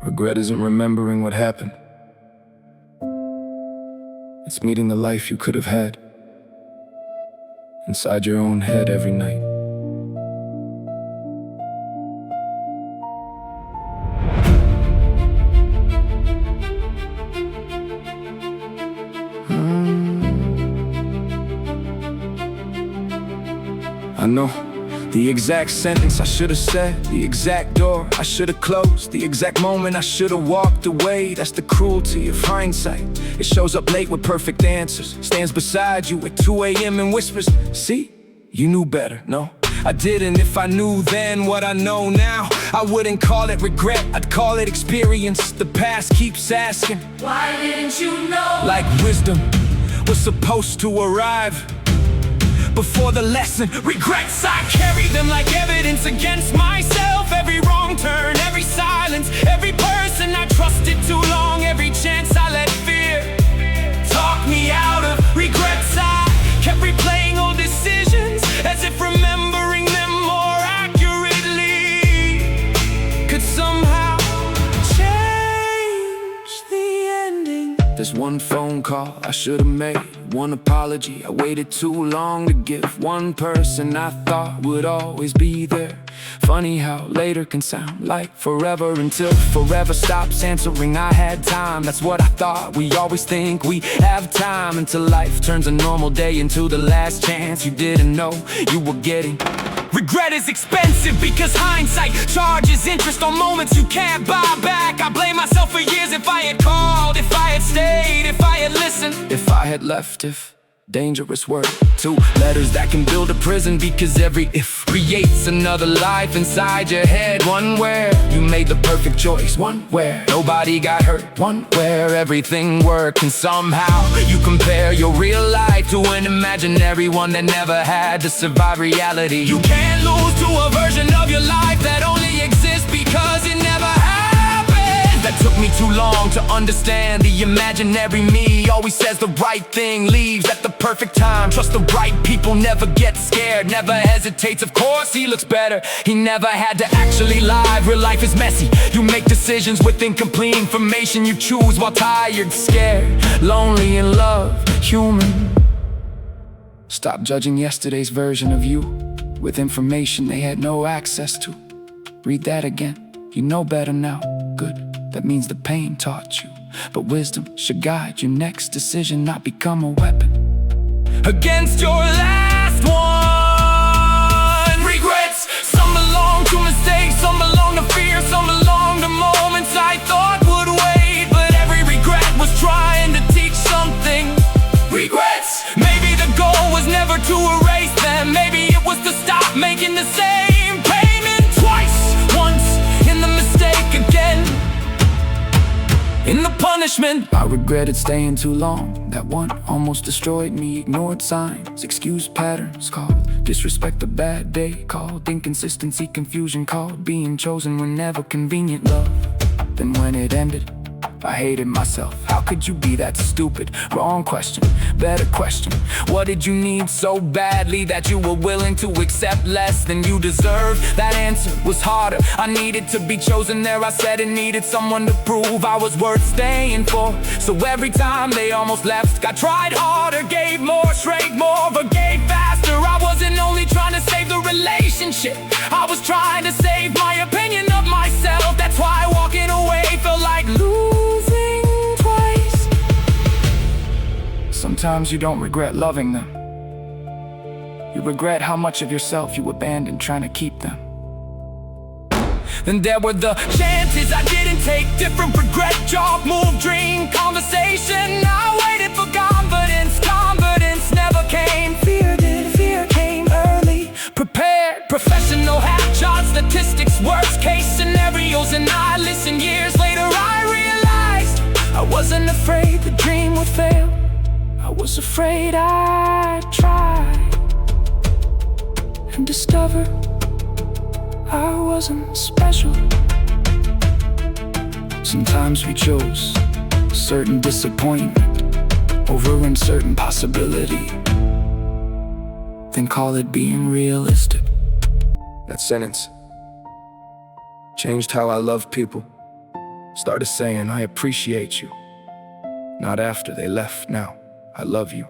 Regret isn't remembering what happened. It's meeting the life you could have had inside your own head every night. I know the exact sentence I should have said, the exact door I should have closed, the exact moment I should have walked away. That's the cruelty of hindsight. It shows up late with perfect answers, stands beside you at 2 a.m. and whispers, see, you knew better. No, I didn't. If I knew then what I know now, I wouldn't call it regret, I'd call it experience. The past keeps asking, why didn't you know? Like wisdom was supposed to arrive before the lesson. Regrets, I carry them like evidence against myself. Every wrong turn, every silence, every person I trusted too long, every chance I let fear talk me out of. Regrets, I kept replaying old decisions as if remembering them more accurately could somehow change the ending. There's one phone call I should have made, one apology I waited too long to give, one person I thought would always be there. Funny how later can sound like forever until forever stops answering. I had time, that's what I thought. We always think we have time until life turns a normal day into the last chance you didn't know you were getting. Regret is expensive because hindsight charges interest on moments you can't buy back. I blame myself for years. If I had called, if I had stayed, if I had listened, if I had left, if dangerous word, 2 letters that can build a prison, because every if creates another life inside your head. One where you made the perfect choice, one where nobody got hurt, one where everything worked, and somehow you compare your real life to an imaginary one that never had to survive reality. You can't lose to a version of your life that only exists because it never happened. That took me too long to understand. The imaginary me always says the right thing, leaves at the perfect time. Trust the right people, never get scared, never hesitates. Of course he looks better, he never had to actually lie. Real life is messy, you make decisions with incomplete information. You choose while tired, scared, lonely, in love, human. Stop judging yesterday's version of you with information they had no access to. Read that again, you know better now. Good, that means the pain taught you, but wisdom should guide your next decision, not become a weapon against your last one. Regrets, some belong to mistakes, some belong to fear, some belong to moments I thought would wait. But every regret was trying to teach something. Regrets, maybe the goal was never to erase them, maybe it was to stop making the same payment twice. Once in the mistake, again in the punishment. I regretted staying too long. That one almost destroyed me. Ignored signs, excused patterns, called disrespect a bad day, called inconsistency, confusion, called being chosen when never convenient. Love, then when it ended, I hated myself. How could you be that stupid? Wrong question, better question. What did you need so badly that you were willing to accept less than you deserved? That answer was harder. I needed to be chosen there. I said it needed someone to prove I was worth staying for. So every time they almost left, I tried harder, gave more, shrank more, forgave faster. I wasn't only trying to save the relationship, I was trying to save my opinion of myself. That's why walking away felt like losing twice. Sometimes you don't regret loving them, you regret how much of yourself you abandoned trying to keep them. Then there were the chances I didn't take, different regret, job, move, dream, conversation. I waited for confidence, confidence never came. Fear did, fear came early. Prepared, professional, half-shot statistics, worst case scenarios, and I listened. Years later I realized I wasn't afraid the dream would fail, I was afraid I'd try and discover I wasn't special. Sometimes we chose certain disappointment over uncertain possibility, then call it being realistic. That sentence changed how I love people. Started saying I appreciate you. Not after they left, now I love you.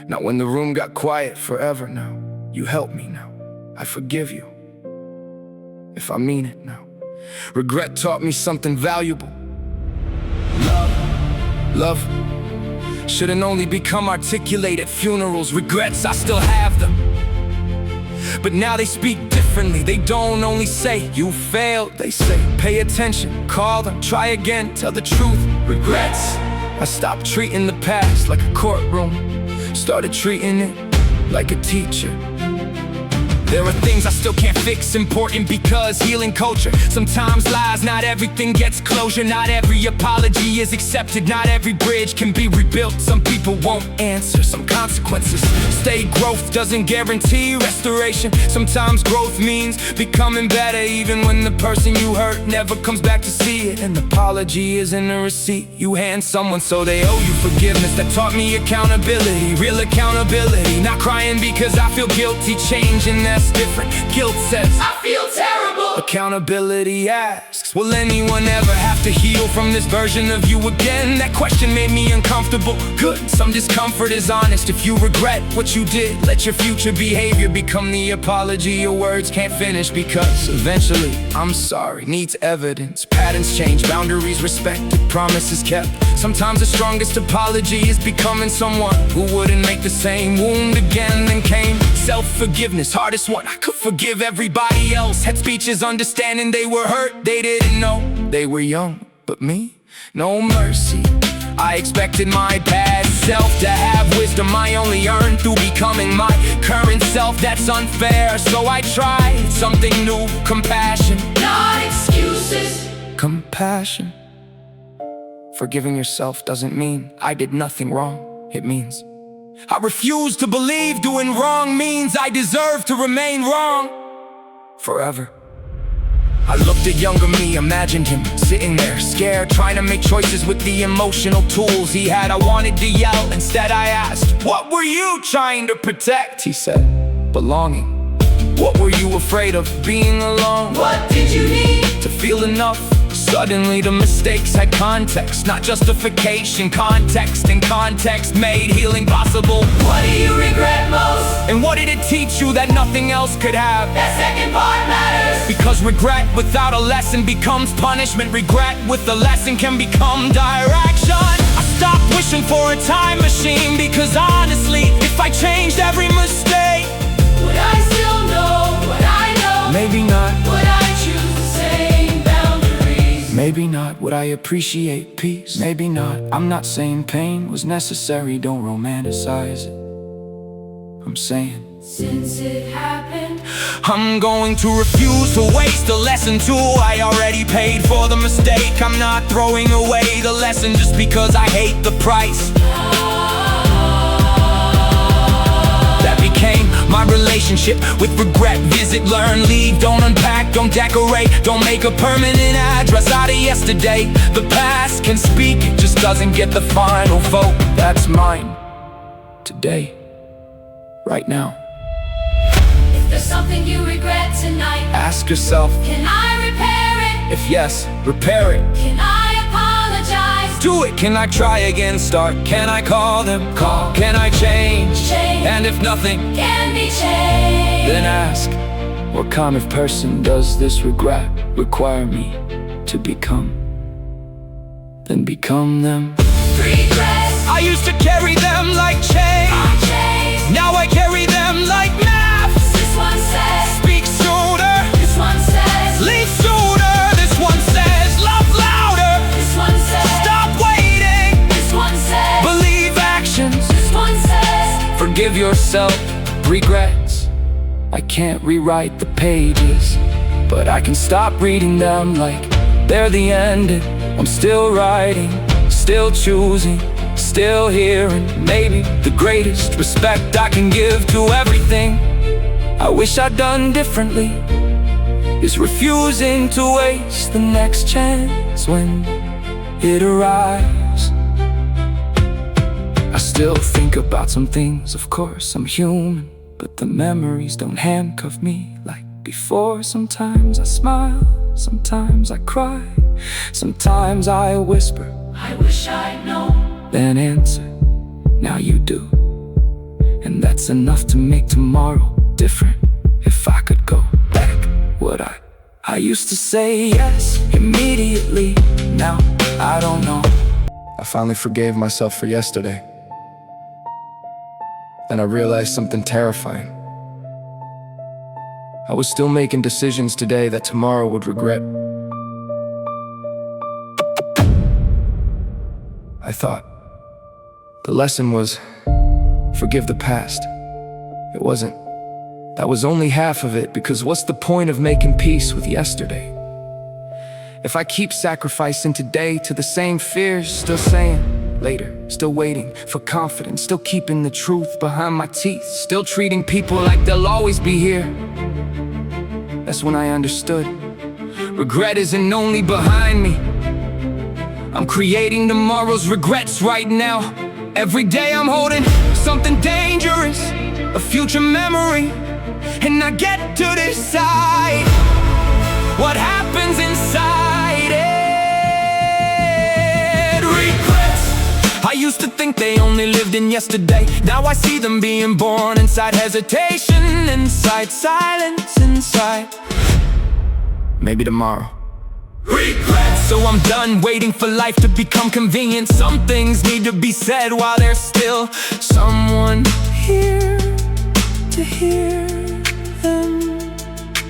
Not when the room got quiet forever, now you help me, now I forgive you. If I mean it now. Regret taught me something valuable. Love shouldn't only become articulate at funerals. Regrets, I still have them, but now they speak differently. They don't only say, you failed. They say, pay attention, call them, try again, tell the truth. Regrets, I stopped treating the past like a courtroom, started treating it like a teacher. There are things I still can't fix, important because healing culture sometimes lies. Not everything gets closure, not every apology is accepted, not every bridge can be rebuilt. Some people won't answer, some consequences stay. Growth doesn't guarantee restoration. Sometimes growth means becoming better, even when the person you hurt never comes back to see it. An apology isn't a receipt you hand someone so they owe you forgiveness. That taught me accountability, real accountability. Not crying because I feel guilty, changing that different. Guilt says, I feel terrible. Accountability asks, will anyone ever have to heal from this version of you again? That question made me uncomfortable. Good, some discomfort is honest. If you regret what you did, let your future behavior become the apology your words can't finish. Because eventually, I'm sorry needs evidence. Patterns change, boundaries respected, promises kept. Sometimes the strongest apology is becoming someone who wouldn't make the same wound again. Then came self-forgiveness, hardest one. I could forgive everybody else. Had speeches understanding they were hurt. They didn't know they were young, but me, no mercy. I expected my past self to have wisdom I only earned through becoming my current self. That's unfair, so I tried something new. Compassion, Not excuses. compassion. Forgiving yourself doesn't mean I did nothing wrong. It means I refuse to believe doing wrong means I deserve to remain wrong forever. I looked at younger me, imagined him sitting there scared, trying to make choices with the emotional tools he had. I wanted to yell, instead I asked, what were you trying to protect? He said, belonging. What were you afraid of, being alone? What did you need? To feel enough. Suddenly the mistakes had context, not justification. Context and context made healing possible. What do you regret most? And what did it teach you that nothing else could have? That second part matters. Because regret without a lesson becomes punishment. Regret with a lesson can become direction. I stopped wishing for a time machine, because honestly, if I changed every mistake, Would I still know what I know? maybe not. Would I choose the same boundaries? Maybe not. Would I appreciate peace? Maybe not. I'm not saying pain was necessary, don't romanticize it. I'm saying, Since it happened, I'm going to refuse to waste a lesson too. I already paid for the mistake. I'm not throwing away the lesson just because I hate the price. That became my relationship with regret. Visit, learn, leave, don't unpack, don't decorate, don't make a permanent address out of yesterday. The past can speak, it just doesn't get the final vote. That's mine today, right now. if there's something you regret tonight, Ask yourself, can I repair it? if yes, repair it. Can I apologize? Do it. Can I try again? Start. Can I call them? Call. Can I change? Change. And if nothing, Can be changed. then ask, what kind of person does this regret require me to become? Then become them. Regrets, I used to carry them like chains. change. Now I carry them like maps. This one says, Speak sooner, this one says, leave sooner. This one says, love louder. this one says, Stop waiting, this one says, believe actions. this one says, Forgive yourself, regrets. I can't rewrite the pages, but I can stop reading them like they're the ending. I'm still writing, still choosing, still here. And maybe the greatest respect I can give to everything I wish I'd done differently is refusing to waste the next chance when it arrives. I still think about some things, of course, I'm human, but the memories don't handcuff me like before. Sometimes I smile, sometimes I cry, Sometimes I whisper, I wish I'd known. then answer, now you do. And that's enough to make tomorrow different. If I could go back, would I? I used to say yes immediately. Now I don't know. I finally forgave myself for yesterday. Then I realized something terrifying. I was still making decisions today that tomorrow would regret. I thought the lesson was forgive the past. It wasn't. That was only half of it, because what's the point of making peace with yesterday if I keep sacrificing today to the same fears, still saying later, still waiting for confidence, still keeping the truth behind my teeth, still treating people like they'll always be here. That's when I understood regret isn't only behind me. I'm creating tomorrow's regrets right now. Every day I'm holding something dangerous, a future memory, and I get to decide what happens inside it. Regrets. I used to think they only lived in yesterday. Now I see them being born inside hesitation, inside silence, inside maybe tomorrow. Regrets. So I'm done waiting for life to become convenient. Some things need to be said while there's still someone here to hear them.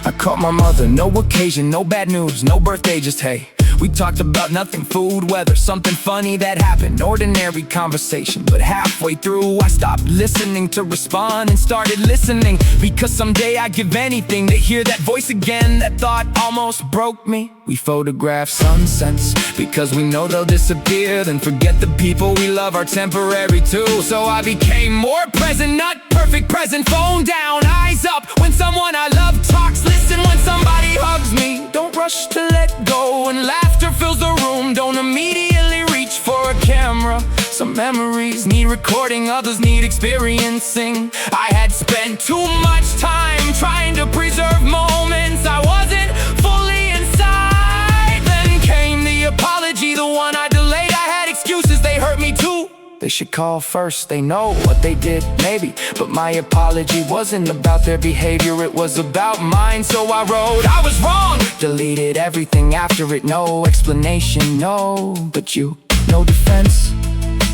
I called my mother, no occasion, no bad news, no birthday, just hey. We talked about nothing, food, weather, something funny that happened, ordinary conversation. But halfway through I stopped listening to respond and started listening, because someday I'd give anything to hear that voice again. That thought almost broke me. We photograph sunsets because we know they'll disappear, then forget the people we love are temporary too. So I became more present, not perfect present. Phone down, eyes up when someone I love talks. Listen when somebody hugs me. Don't rush to let go when laughter fills the room. Don't immediately reach for a camera. Some memories need recording, others need experiencing. I had spent too much time trying to preserve moments I wasn't fully inside. Then came the apology, the one I delayed. I had excuses, they hurt me too. They should call first, they know what they did, maybe. But my apology wasn't about their behavior, it was about mine. So I wrote, I was wrong, deleted everything after it. No explanation, no, but you, no defense,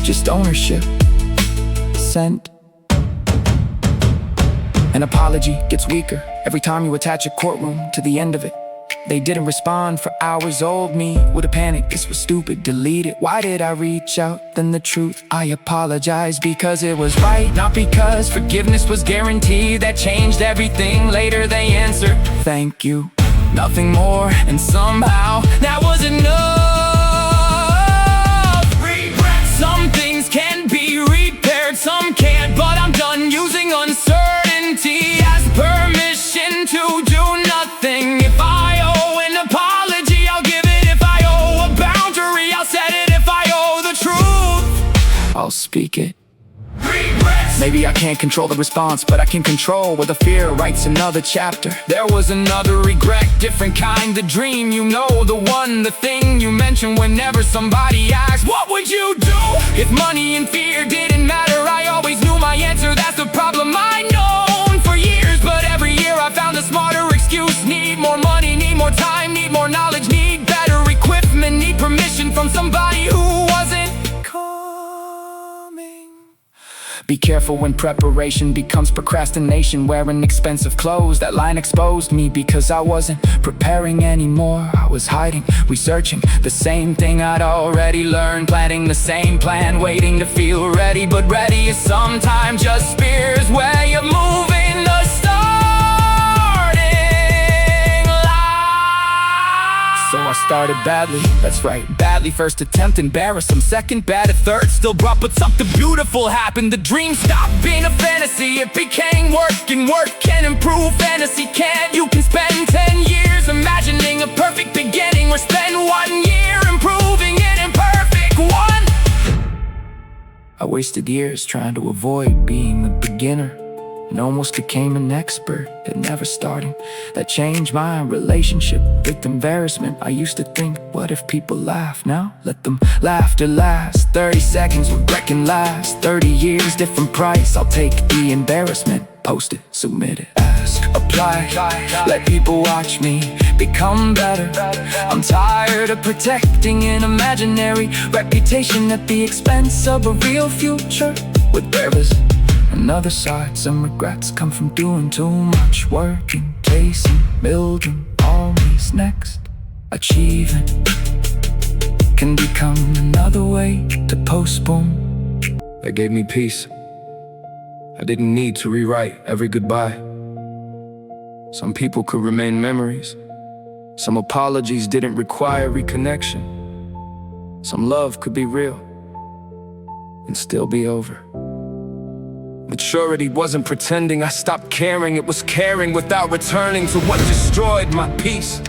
just ownership. Sent. An apology gets weaker every time you attach a courtroom to the end of it. They didn't respond for hours. Old me would have panicked, this was stupid, delete it. Why did I reach out? Then the truth, I apologized because it was right, not because forgiveness was guaranteed. That changed everything. Later they answered, thank you, nothing more. And somehow that was enough. Regrets. Some things can be repaired, some can't. But I'm done using uncertainty as permission to do nothing. If I owe an apology, I'll give it. If I owe a boundary, I'll set it. If I owe the truth, I'll speak it. Regrets. Maybe I can't control the response, but I can control where the fear writes another chapter. There was another regret, different kind. The dream, you know, the one, the thing you mention whenever somebody asks, what would you do if money and fear didn't matter? I always knew my answer, that's the problem. I known for years, but every year I found a smarter excuse. Need more money, need more time, need more knowledge, need better equipment, need permission from somebody who wasn't coming. Be careful when preparation becomes procrastination. Wearing expensive clothes, that line exposed me because I wasn't preparing anymore. I was hiding, researching the same thing I'd already learned, planting the same plan, waiting to feel ready. But ready is sometimes just fear's way of moving the starting line. So I started badly, that's right, badly. First attempt embarrassed, second bad, at third still brought. But something beautiful happened. The dream stopped being a fantasy, it became work. And work can improve fantasy, can't. You can spend 10 years imagining a perfect beginning, or spend 1 year improving an imperfect one. I wasted years trying to avoid being the beginner. and almost became an expert at never starting. That changed my relationship with embarrassment. I used to think, what if people laugh? Now let them laughter last. 30 seconds, regret can last. 30 years, different price. I'll take the embarrassment. Post it, submit it, ask, apply. Let people watch me become better. I'm tired of protecting an imaginary reputation at the expense of a real future. With there is another side. Some regrets come from doing too much, working, chasing, building, always next. Achieving can become another way to postpone. That gave me peace. I didn't need to rewrite every goodbye. Some people could remain memories. Some apologies didn't require reconnection. Some love could be real and still be over. Maturity wasn't pretending I stopped caring. It was caring without returning to what destroyed my peace.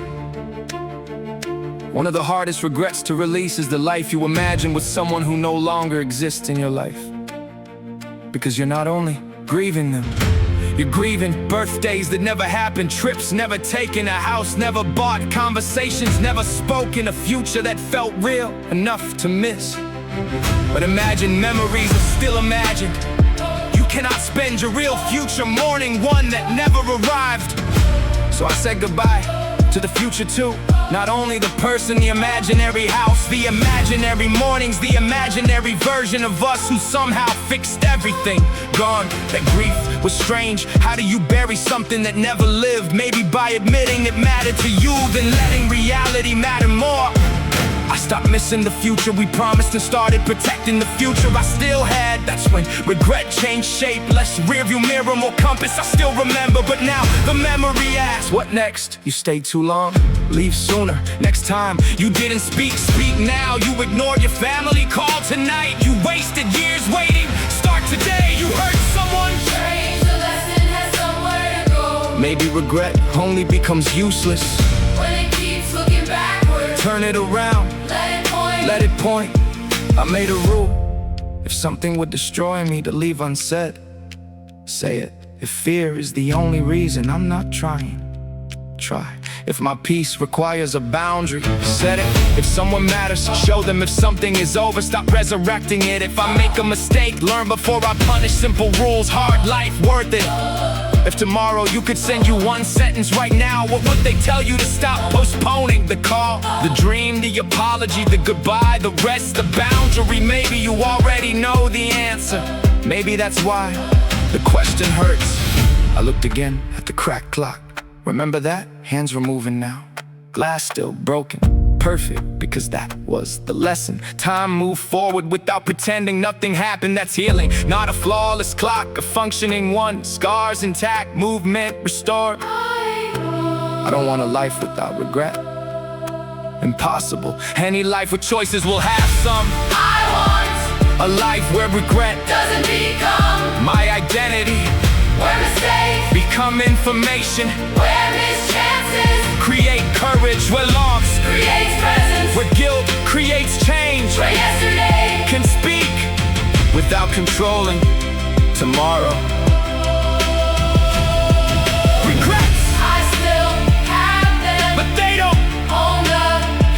One of the hardest regrets to release is the life you imagine with someone who no longer exists in your life. Because you're not only grieving them, you're grieving birthdays that never happened, trips never taken, a house never bought, conversations never spoken, a future that felt real enough to miss. But imagine memories are still imagined. You cannot spend your real future mourning one that never arrived. So I said goodbye to the future too. Not only the person, the imaginary house, the imaginary mornings, the imaginary version of us who somehow fixed everything. Gone, that grief was strange. How do you bury something that never lived? Maybe by admitting it mattered to you, then letting reality matter more. I stopped missing the future we promised and started protecting the future I still had. That's when regret changed shape. Less rearview mirror, more compass. I still remember, but now the memory asks, what next? You stayed too long? Leave sooner. Next time you didn't speak, speak now. You ignored your family call tonight. You wasted years waiting. Start today. You hurt someone. Change the lesson has somewhere to go. Maybe regret only becomes useless When it keeps looking backward, turn it around, let it point. let it point. I made a rule. If something would destroy me, to leave unsaid, say it. If fear is the only reason I'm not trying, try. If my peace requires a boundary, set it. If someone matters, show them. If something is over, stop resurrecting it. If I make a mistake, learn before I punish. Simple rules, hard life, worth it. If tomorrow you could send you one sentence right now, what would they tell you to stop postponing? The call, the dream, the apology, the goodbye, the rest, the boundary. Maybe you already know the answer. Maybe that's why the question hurts. I looked again at the cracked clock. Remember that? Hands were moving now. Glass still broken. Perfect, because that was the lesson. Time moved forward without pretending nothing happened. That's healing. Not a flawless clock, a functioning one. Scars intact, movement restored. I don't want a life without regret. Impossible. Any life with choices will have some. I want A life where regret doesn't become my identity. where mistakes, Become information. where mischances Create courage where loss, creates presence, where guilt creates change. where yesterday Can speak without controlling tomorrow. Regrets, I still have them, but they don't. own the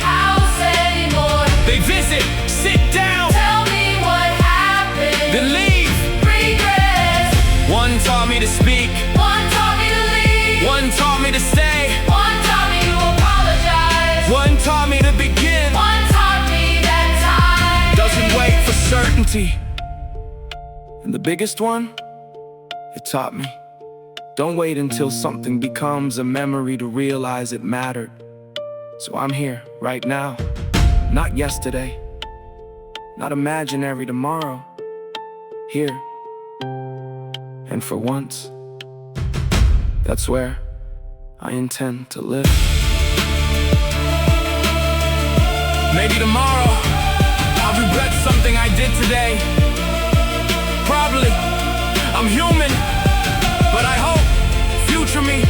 house anymore. They visit, sit down, Tell me what happened. then leave. Regrets. One taught me to speak, One taught me to leave. one taught me to stay, One taught me to apologize. one taught me to begin. One taught me that time Doesn't wait for certainty. And the biggest one, it taught me, don't wait until something becomes a memory to realize it mattered. So I'm here, right now, not yesterday, not imaginary tomorrow. Here, and for once, that's where I intend to live. Maybe tomorrow I'll regret something I did today. Probably, I'm human, but I hope future me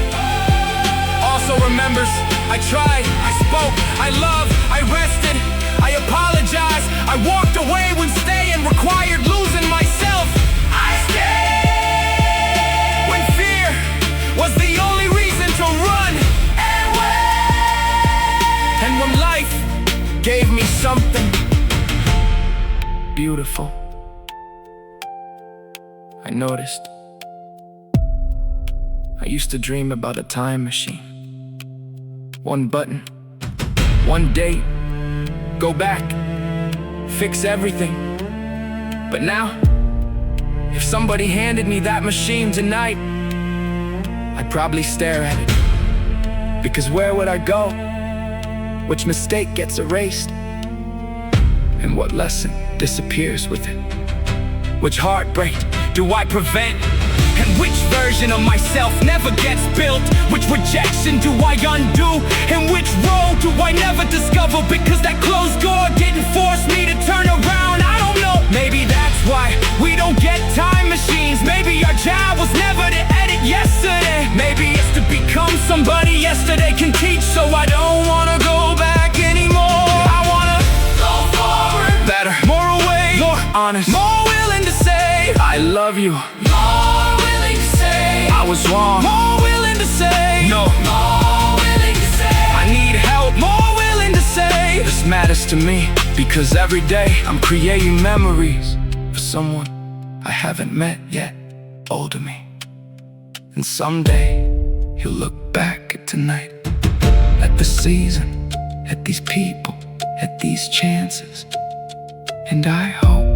also remembers I tried, I spoke, I loved, I rested, I apologized, I walked away when staying required losing myself. I stayed something beautiful. I noticed I used to dream about a time machine. One button, one date, go back, fix everything. But now, if somebody handed me that machine tonight, I'd probably stare at it. Because where would I go? Which mistake gets erased? And what lesson disappears with it? Which heartbreak do I prevent? And which version of myself never gets built? Which rejection do I undo? And which road do I never discover? Because that closed door didn't force me to turn around. I don't know. Maybe that's why we don't get time machines. Maybe our job was never to edit yesterday. Maybe it's to become somebody yesterday can teach. So I don't wanna go back anymore. I wanna go forward, better, more awake, more honest, more willing to say I love you, more willing to say I was wrong, more willing to say no, more willing to say I need help, more willing to say this matters to me. Because every day I'm creating memories for someone I haven't met yet, older me. And someday he'll look back at tonight, at the season, at these people, at these chances. And I hope